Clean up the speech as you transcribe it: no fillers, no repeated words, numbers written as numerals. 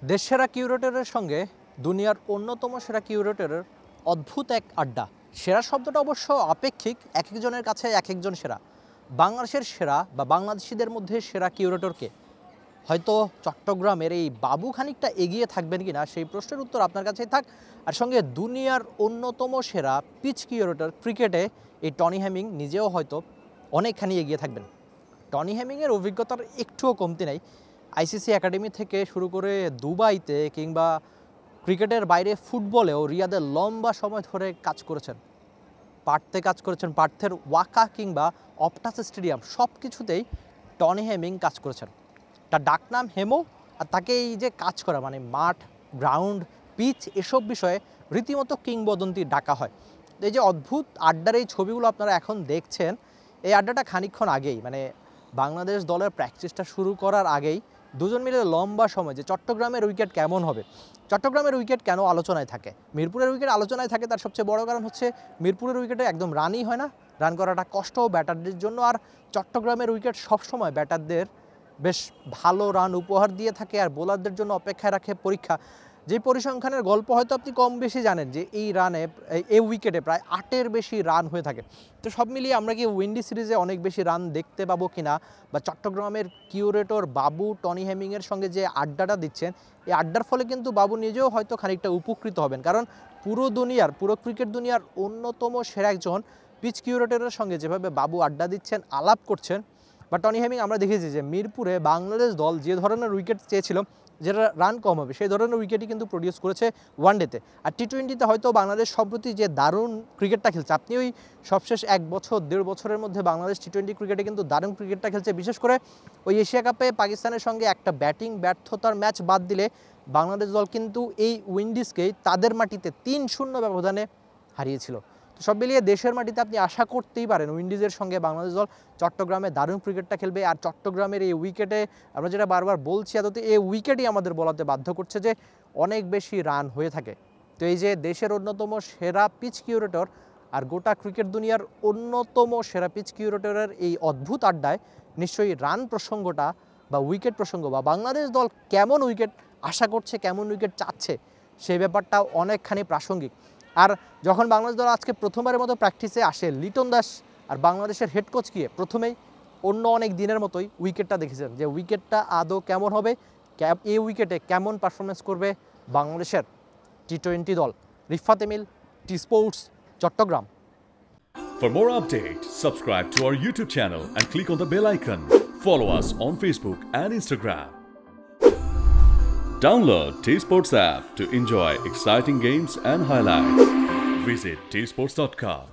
দেশসেরা কিউরেটরের সঙ্গে দুনিয়ার অন্যতম সেরা কিউরেটরের অদ্ভুত এক আড্ডা। সেরা শব্দটা অবশ্য আপেক্ষিক, এক একজনের কাছে এক একজন সেরা। বাংলাদেশের সেরা বা বাংলাদেশিদের মধ্যে সেরা কিউরেটরকে হয়তো চট্টগ্রামের এই বাবু খানিকটা এগিয়ে থাকবেন কিনা সেই প্রশ্নের উত্তর আপনার কাছেই থাক। আর সঙ্গে দুনিয়ার অন্যতম সেরা পিচ কিউরেটর ক্রিকেটে এই টনি হেমিং নিজেও হয়তো অনেকখানি এগিয়ে থাকবেন। টনি হেমিংয়ের অভিজ্ঞতার একটুও কমতি নেই। আইসিসি একাডেমি থেকে শুরু করে দুবাইতে কিংবা ক্রিকেটের বাইরে ফুটবলেও রিয়াদের লম্বা সময় ধরে কাজ করেছেন। কাজ করেছেন পার্থের ওয়াকা কিংবা অপটাস স্টেডিয়াম, সব কিছুতেই টনি হেমিং কাজ করেছেন। তার ডাকনাম হেমো। আর তাকে এই যে কাজ করা মানে মাঠ, গ্রাউন্ড, পিচ এসব বিষয়ে রীতিমতো কিংবদন্তি ডাকা হয়। এই যে অদ্ভুত আড্ডার এই ছবিগুলো আপনারা এখন দেখছেন, এই আড্ডাটা খানিকক্ষণ আগেই মানে বাংলাদেশ দলের প্র্যাকটিসটা শুরু করার আগেই দুজন মিলে লম্বা সময় যে চট্টগ্রামের উইকেট কেমন হবে, চট্টগ্রামের উইকেট কেন আলোচনায় থাকে, মিরপুরের উইকেট আলোচনায় থাকে, তার সবচেয়ে বড় কারণ হচ্ছে মিরপুরের উইকেটে একদম রানই হয় না, রান করাটা কষ্ট ব্যাটারদের জন্য। আর চট্টগ্রামের উইকেট সবসময় ব্যাটারদের বেশ ভালো রান উপহার দিয়ে থাকে আর বোলারদের জন্য অপেক্ষায় রাখে পরীক্ষা। যে পরিসংখ্যানের গল্প হয়তো আপনি কম বেশি জানেন যে এই উইকেটে প্রায় 8-এর বেশি রান হয়ে থাকে। তো সব মিলিয়ে আমরা কি উইন্ডিজ সিরিজে অনেক বেশি রান দেখতে পাবো কিনা, বা চট্টগ্রামের কিউরেটর বাবু টনি হেমিংয়ের সঙ্গে যে আড্ডাটা দিচ্ছেন, এই আড্ডার ফলে কিন্তু বাবু নিজেও হয়তো খানিকটা উপকৃত হবেন। কারণ পুরো ক্রিকেট দুনিয়ার অন্যতম সেরা একজন পিচ কিউরেটরের সঙ্গে যেভাবে বাবু আড্ডা দিচ্ছেন, আলাপ করছেন, বা টনি হেমিং আমরা দেখেছি যে মিরপুরে বাংলাদেশ দল যে ধরনের উইকেট চেয়েছিল, যেটা রান কম হবে, সেই ধরনের উইকেটই কিন্তু প্রডিউস করেছে ওয়ানডেতে। আর টি-20তে হয়তো বাংলাদেশ সম্প্রতি যে দারুণ ক্রিকেটটা খেলছে, আপনি ওই সবশেষ 1-1.5 বছরের মধ্যে বাংলাদেশ টি-20 ক্রিকেটে কিন্তু দারুণ ক্রিকেটটা খেলছে। বিশেষ করে ওই এশিয়া কাপে পাকিস্তানের সঙ্গে একটা ব্যাটিং ব্যর্থতার ম্যাচ বাদ দিলে বাংলাদেশ দল কিন্তু এই উইন্ডিজকেই তাদের মাটিতে 3-0 ব্যবধানে হারিয়েছিল। তো সব মিলিয়ে দেশের মাটিতে আপনি আশা করতেই পারেন উইন্ডিজের সঙ্গে বাংলাদেশ দল চট্টগ্রামে দারুণ ক্রিকেটটা খেলবে। আর চট্টগ্রামের এই উইকেটে আমরা যেটা বারবার বলছি, আদতে এই উইকেটই আমাদের বলাতে বাধ্য করছে যে অনেক বেশি রান হয়ে থাকে। তো এই যে দেশের অন্যতম সেরা পিচ কিউরেটর আর গোটা ক্রিকেট দুনিয়ার অন্যতম সেরা পিচ কিউরেটরের এই অদ্ভুত আড্ডায় নিশ্চয়ই রান প্রসঙ্গটা বা উইকেট প্রসঙ্গ বা বাংলাদেশ দল কেমন উইকেট আশা করছে, কেমন উইকেট চাচ্ছে, সেই ব্যাপারটাও অনেকখানি প্রাসঙ্গিক। আর যখন বাংলাদেশ দল আজকে প্রথমবারের মতো প্র্যাকটিসে আসে, লিটন দাস আর বাংলাদেশের হেড কোচ গিয়ে প্রথমেই অন্য অনেক দিনের মতোই উইকেটটা দেখেছেন যে উইকেটটা আদৌ কেমন হবে, এই উইকেটে কেমন পারফরমেন্স করবে বাংলাদেশের টি-20 দল। Rifat Emil, T Sports, Chattogram. For more updates, subscribe to our YouTube channel and click on the bell icon. Follow us on Facebook and Instagram. Download T-Sports app to enjoy exciting games and highlights. Visit tsports.com.